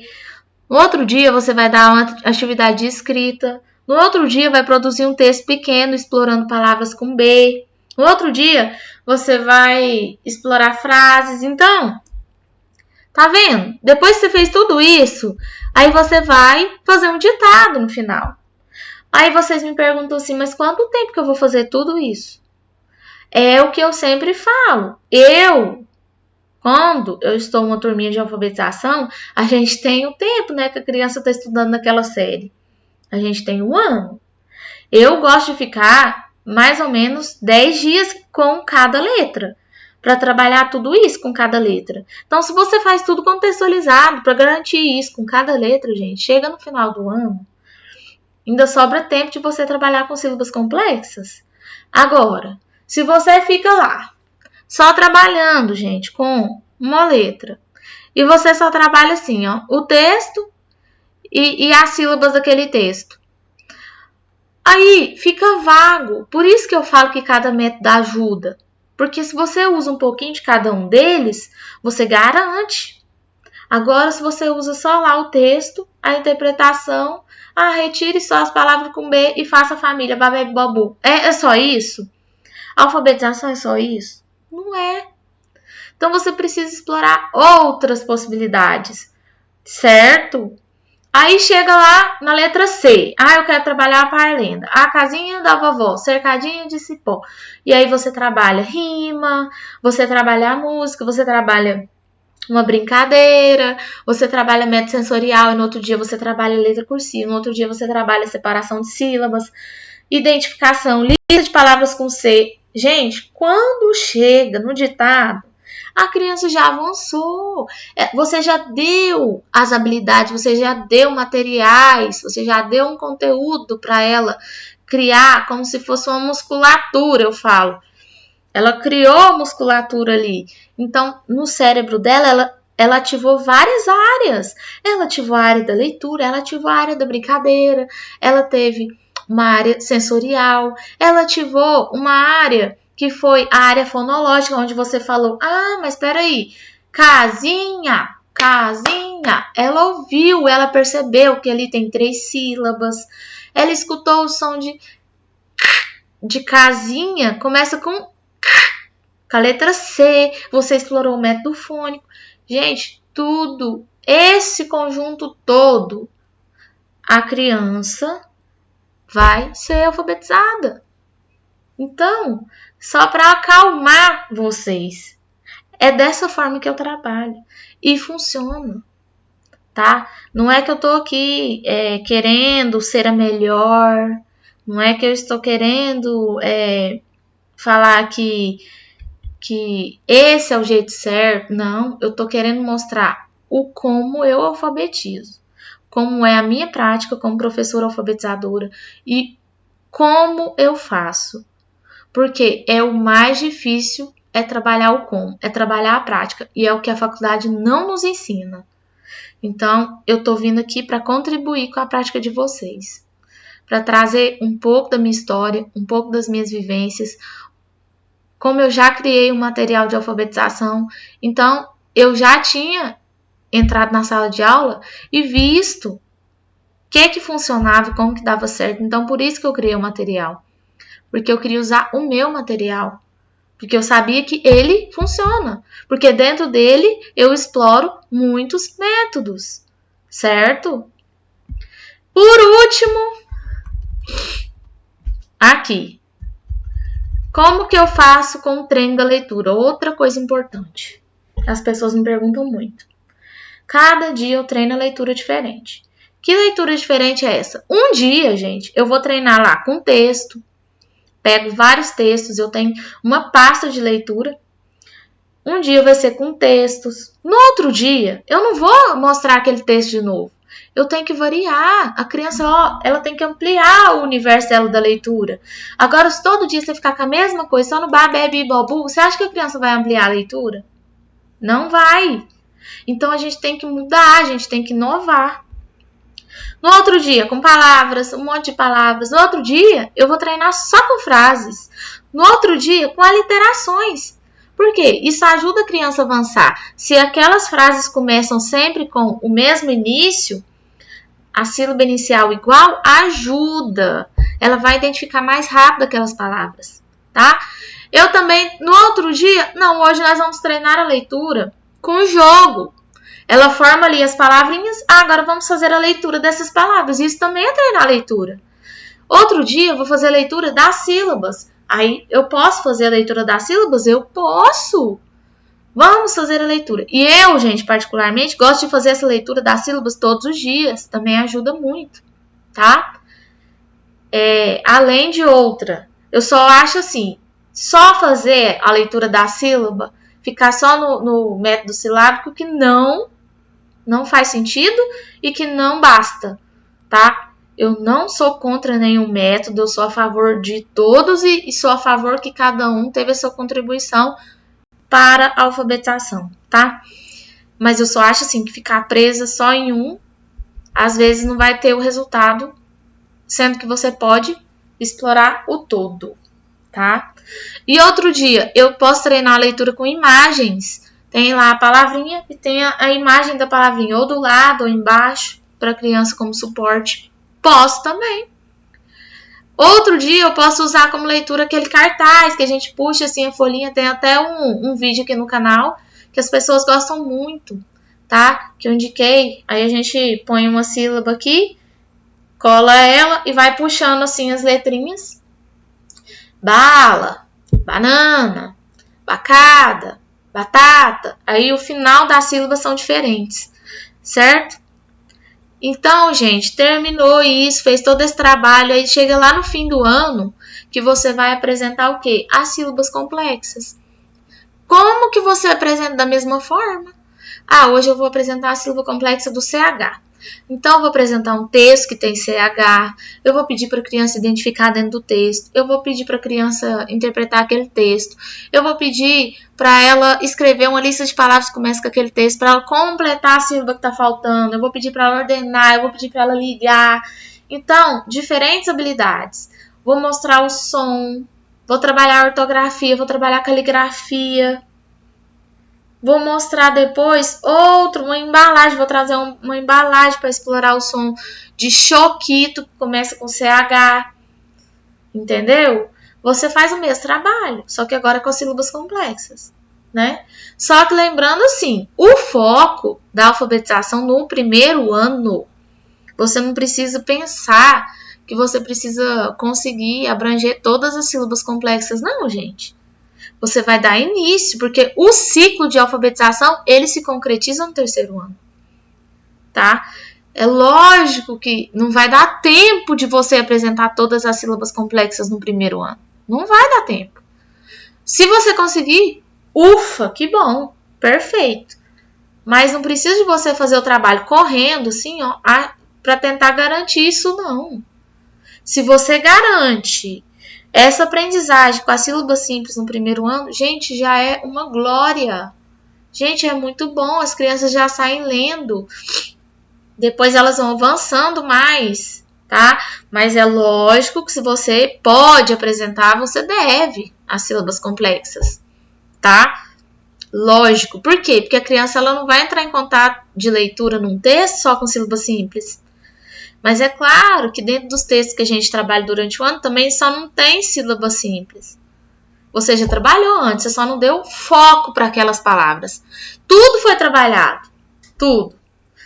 No outro dia você vai dar uma atividade de escrita. No outro dia vai produzir um texto pequeno explorando palavras com B. No outro dia você vai explorar frases. Então, tá vendo? Depois que você fez tudo isso, aí você vai fazer um ditado no final. Aí vocês me perguntam assim, mas quanto tempo que eu vou fazer tudo isso? É o que eu sempre falo. Quando eu estou em uma turminha de alfabetização, a gente tem o tempo, né, que a criança está estudando naquela série. A gente tem 1 ano. Eu gosto de ficar mais ou menos 10 dias com cada letra, para trabalhar tudo isso com cada letra. Então, se você faz tudo contextualizado, para garantir isso com cada letra, gente, chega no final do ano, ainda sobra tempo de você trabalhar com sílabas complexas. Agora, se você fica lá, só trabalhando, gente, com uma letra, e você só trabalha assim, ó, o texto e as sílabas daquele texto, aí fica vago. Por isso que eu falo que cada método ajuda. Porque se você usa um pouquinho de cada um deles, você garante. Agora, se você usa só lá o texto, a interpretação, retire só as palavras com B e faça a família babé babu. É só isso? A alfabetização é só isso? Não é. Então você precisa explorar outras possibilidades, certo? Aí chega lá na letra C. Eu quero trabalhar a parlenda. A casinha da vovó, cercadinha de cipó. E aí você trabalha rima, você trabalha a música, você trabalha uma brincadeira, você trabalha método sensorial e no outro dia você trabalha letra cursiva, no outro dia você trabalha separação de sílabas, identificação, lista de palavras com C. Gente, quando chega no ditado, a criança já avançou. Você já deu as habilidades, você já deu materiais, você já deu um conteúdo para ela criar como se fosse uma musculatura, eu falo. Ela criou a musculatura ali. Então, no cérebro dela, ela ativou várias áreas. Ela ativou a área da leitura, ela ativou a área da brincadeira, ela teve uma área sensorial, ela ativou uma área que foi a área fonológica, onde você falou, mas peraí, casinha, casinha. Ela ouviu, ela percebeu que ali tem 3 sílabas. Ela escutou o som de casinha, começa com a letra C, você explorou o método fônico. Gente, tudo, esse conjunto todo, a criança vai ser alfabetizada. Então, só para acalmar vocês, é dessa forma que eu trabalho. E funciona, tá? Não é que eu tô aqui querendo ser a melhor, não é que eu estou querendo falar que esse é o jeito certo. Não, eu tô querendo mostrar o como eu alfabetizo, como é a minha prática como professora alfabetizadora e como eu faço. Porque é o mais difícil, é trabalhar o como, é trabalhar a prática. E é o que a faculdade não nos ensina. Então, eu tô vindo aqui para contribuir com a prática de vocês. Para trazer um pouco da minha história, um pouco das minhas vivências. Como eu já criei um material de alfabetização, então eu já tinha entrado na sala de aula e visto o que funcionava, como que dava certo. Então, por isso que eu criei o material. Porque eu queria usar o meu material. Porque eu sabia que ele funciona. Porque dentro dele eu exploro muitos métodos. Certo? Por último, aqui. Como que eu faço com o treino da leitura? Outra coisa importante. As pessoas me perguntam muito. Cada dia eu treino a leitura diferente. Que leitura diferente é essa? Um dia, gente, eu vou treinar lá com texto. Pego vários textos, eu tenho uma pasta de leitura. Um dia vai ser com textos. No outro dia, eu não vou mostrar aquele texto de novo. Eu tenho que variar. A criança, ela tem que ampliar o universo dela da leitura. Agora, se todo dia você ficar com a mesma coisa, só no bar, bebe, bobu, você acha que a criança vai ampliar a leitura? Não vai. Então, a gente tem que mudar, a gente tem que inovar. No outro dia, com palavras, um monte de palavras. No outro dia, eu vou treinar só com frases. No outro dia, com aliterações. Por quê? Isso ajuda a criança a avançar. Se aquelas frases começam sempre com o mesmo início, a sílaba inicial igual, ajuda. Ela vai identificar mais rápido aquelas palavras, tá? Eu também, no outro dia, hoje nós vamos treinar a leitura com jogo. Ela forma ali as palavrinhas, agora vamos fazer a leitura dessas palavras. Isso também é treinar a leitura. Outro dia eu vou fazer a leitura das sílabas. Aí eu posso fazer a leitura das sílabas? Eu posso. Vamos fazer a leitura. E eu, gente, particularmente, gosto de fazer essa leitura das sílabas todos os dias. Também ajuda muito, tá? Além de outra, eu só acho assim, só fazer a leitura da sílaba, ficar só no método silábico que não faz sentido e que não basta, tá? Eu não sou contra nenhum método, eu sou a favor de todos e sou a favor que cada um teve a sua contribuição para a alfabetização, tá? Mas eu só acho assim que ficar presa só em um, às vezes não vai ter o resultado, sendo que você pode explorar o todo, tá? E outro dia, eu posso treinar a leitura com imagens. Tem lá a palavrinha e tem a imagem da palavrinha, ou do lado ou embaixo, para a criança como suporte. Posso também. Outro dia eu posso usar como leitura aquele cartaz que a gente puxa assim a folhinha. Tem até um vídeo aqui no canal que as pessoas gostam muito, tá? Que eu indiquei. Aí a gente põe uma sílaba aqui, cola ela e vai puxando assim as letrinhas. Bala, banana, bacada, batata. Aí o final das sílabas são diferentes, certo? Então, gente, terminou isso, fez todo esse trabalho, aí chega lá no fim do ano que você vai apresentar o quê? As sílabas complexas. Como que você apresenta da mesma forma? Ah, hoje eu vou apresentar a sílaba complexa do CH. Então, eu vou apresentar um texto que tem CH, eu vou pedir para a criança identificar dentro do texto, eu vou pedir para a criança interpretar aquele texto, eu vou pedir para ela escrever uma lista de palavras que começa com aquele texto, para ela completar a sílaba que está faltando, eu vou pedir para ela ordenar, eu vou pedir para ela ligar. Então, diferentes habilidades. Vou mostrar o som, vou trabalhar a ortografia, vou trabalhar a caligrafia. Vou mostrar depois uma embalagem. Vou trazer uma embalagem para explorar o som de choquito, que começa com CH. Entendeu? Você faz o mesmo trabalho, só que agora com sílabas complexas, né? Só que lembrando assim, o foco da alfabetização no primeiro ano, você não precisa pensar que você precisa conseguir abranger todas as sílabas complexas, não, gente. Você vai dar início, porque o ciclo de alfabetização, ele se concretiza no terceiro ano, tá? É lógico que não vai dar tempo de você apresentar todas as sílabas complexas no primeiro ano. Não vai dar tempo. Se você conseguir, ufa, que bom, perfeito. Mas não precisa de você fazer o trabalho correndo, assim, ó, para tentar garantir isso, não. Se você garante essa aprendizagem com a sílaba simples no primeiro ano, gente, já é uma glória. Gente, é muito bom. As crianças já saem lendo. Depois elas vão avançando mais, tá? Mas é lógico que se você pode apresentar, você deve as sílabas complexas, tá? Lógico. Por quê? Porque a criança ela não vai entrar em contato de leitura num texto só com sílaba simples. Mas é claro que dentro dos textos que a gente trabalha durante o ano também só não tem sílaba simples. Você já trabalhou antes, você só não deu foco para aquelas palavras. Tudo foi trabalhado, tudo.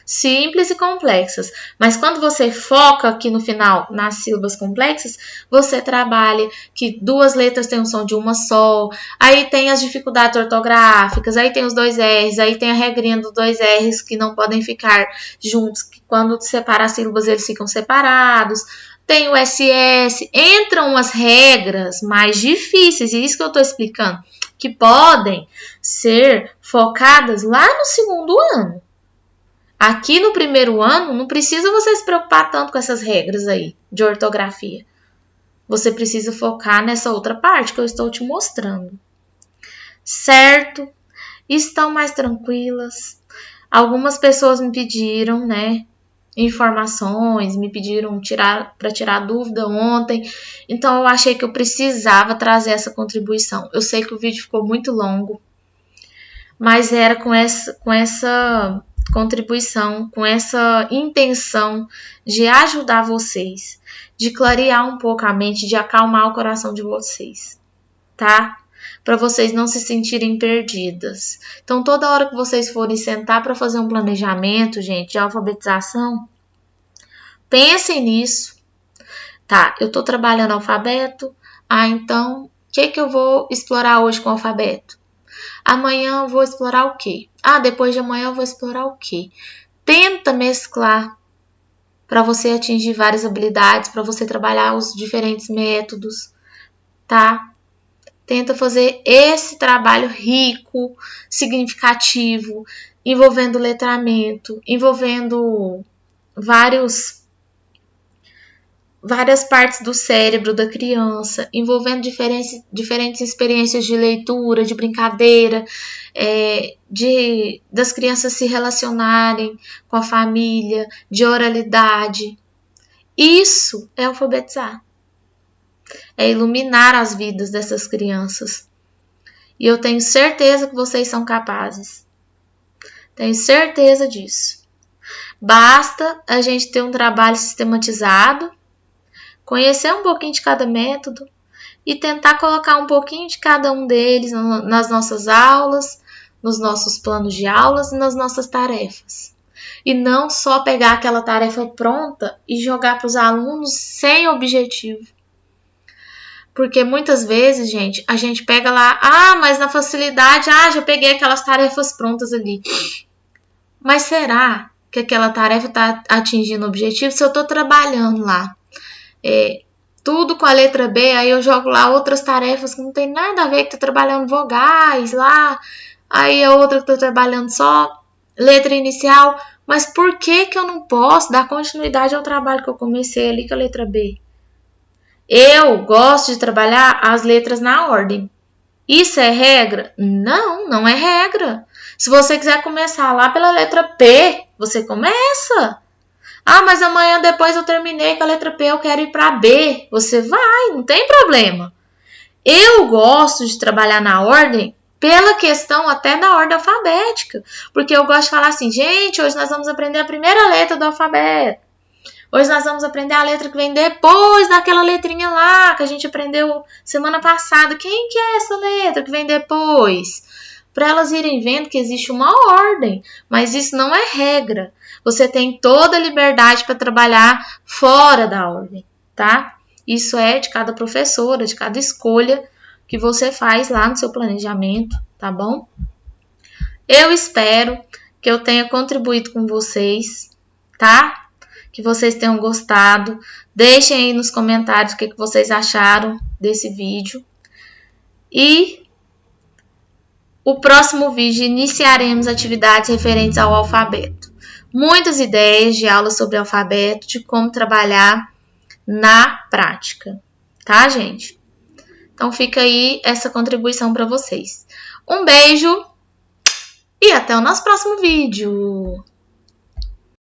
Simples e complexas. Mas quando você foca aqui no final nas sílabas complexas, você trabalha que duas letras têm um som de uma só, aí tem as dificuldades ortográficas, aí tem os dois R's, aí tem a regrinha dos dois R's que não podem ficar juntos, que quando separa as sílabas eles ficam separados. Tem o SS, entram umas regras mais difíceis, e isso que eu estou explicando, que podem ser focadas lá no segundo ano. Aqui no primeiro ano, não precisa você se preocupar tanto com essas regras aí de ortografia. Você precisa focar nessa outra parte que eu estou te mostrando. Certo? Estão mais tranquilas. Algumas pessoas me pediram, né, informações, me pediram para tirar dúvida ontem. Então eu achei que eu precisava trazer essa contribuição. Eu sei que o vídeo ficou muito longo, mas era com essa contribuição, com essa intenção de ajudar vocês, de clarear um pouco a mente, de acalmar o coração de vocês, tá? Para vocês não se sentirem perdidas. Então, toda hora que vocês forem sentar para fazer um planejamento, gente, de alfabetização, pensem nisso. Tá, eu tô trabalhando alfabeto, então, o que eu vou explorar hoje com o alfabeto? Amanhã eu vou explorar o quê? Depois de amanhã eu vou explorar o quê? Tenta mesclar para você atingir várias habilidades, para você trabalhar os diferentes métodos, tá? Tenta fazer esse trabalho rico, significativo, envolvendo letramento, envolvendo várias partes do cérebro da criança, envolvendo diferentes experiências de leitura, de brincadeira, das crianças se relacionarem com a família, de oralidade. Isso é alfabetizar. É iluminar as vidas dessas crianças. E eu tenho certeza que vocês são capazes. Tenho certeza disso. Basta a gente ter um trabalho sistematizado, conhecer um pouquinho de cada método e tentar colocar um pouquinho de cada um deles nas nossas aulas, nos nossos planos de aulas e nas nossas tarefas. E não só pegar aquela tarefa pronta e jogar para os alunos sem objetivo. Porque muitas vezes, gente, a gente pega lá, mas na facilidade, já peguei aquelas tarefas prontas ali. Mas será que aquela tarefa está atingindo o objetivo? Se eu estou trabalhando lá, tudo com a letra B, aí eu jogo lá outras tarefas que não tem nada a ver, que estou trabalhando vogais lá, aí a outra que estou trabalhando só letra inicial. Mas por que eu não posso dar continuidade ao trabalho que eu comecei ali com a letra B? Eu gosto de trabalhar as letras na ordem. Isso é regra? Não, não é regra. Se você quiser começar lá pela letra P, você começa. Mas amanhã depois eu terminei com a letra P, eu quero ir para B. Você vai, não tem problema. Eu gosto de trabalhar na ordem pela questão até da ordem alfabética. Porque eu gosto de falar assim, gente, hoje nós vamos aprender a primeira letra do alfabeto. Hoje nós vamos aprender a letra que vem depois daquela letrinha lá que a gente aprendeu semana passada. Quem que é essa letra que vem depois? Para elas irem vendo que existe uma ordem, mas isso não é regra. Você tem toda a liberdade para trabalhar fora da ordem, tá? Isso é de cada professora, de cada escolha que você faz lá no seu planejamento, tá bom? Eu espero que eu tenha contribuído com vocês, tá? Que vocês tenham gostado. Deixem aí nos comentários o que vocês acharam desse vídeo. E o próximo vídeo iniciaremos atividades referentes ao alfabeto. Muitas ideias de aula sobre alfabeto, de como trabalhar na prática. Tá, gente? Então fica aí essa contribuição para vocês. Um beijo e até o nosso próximo vídeo.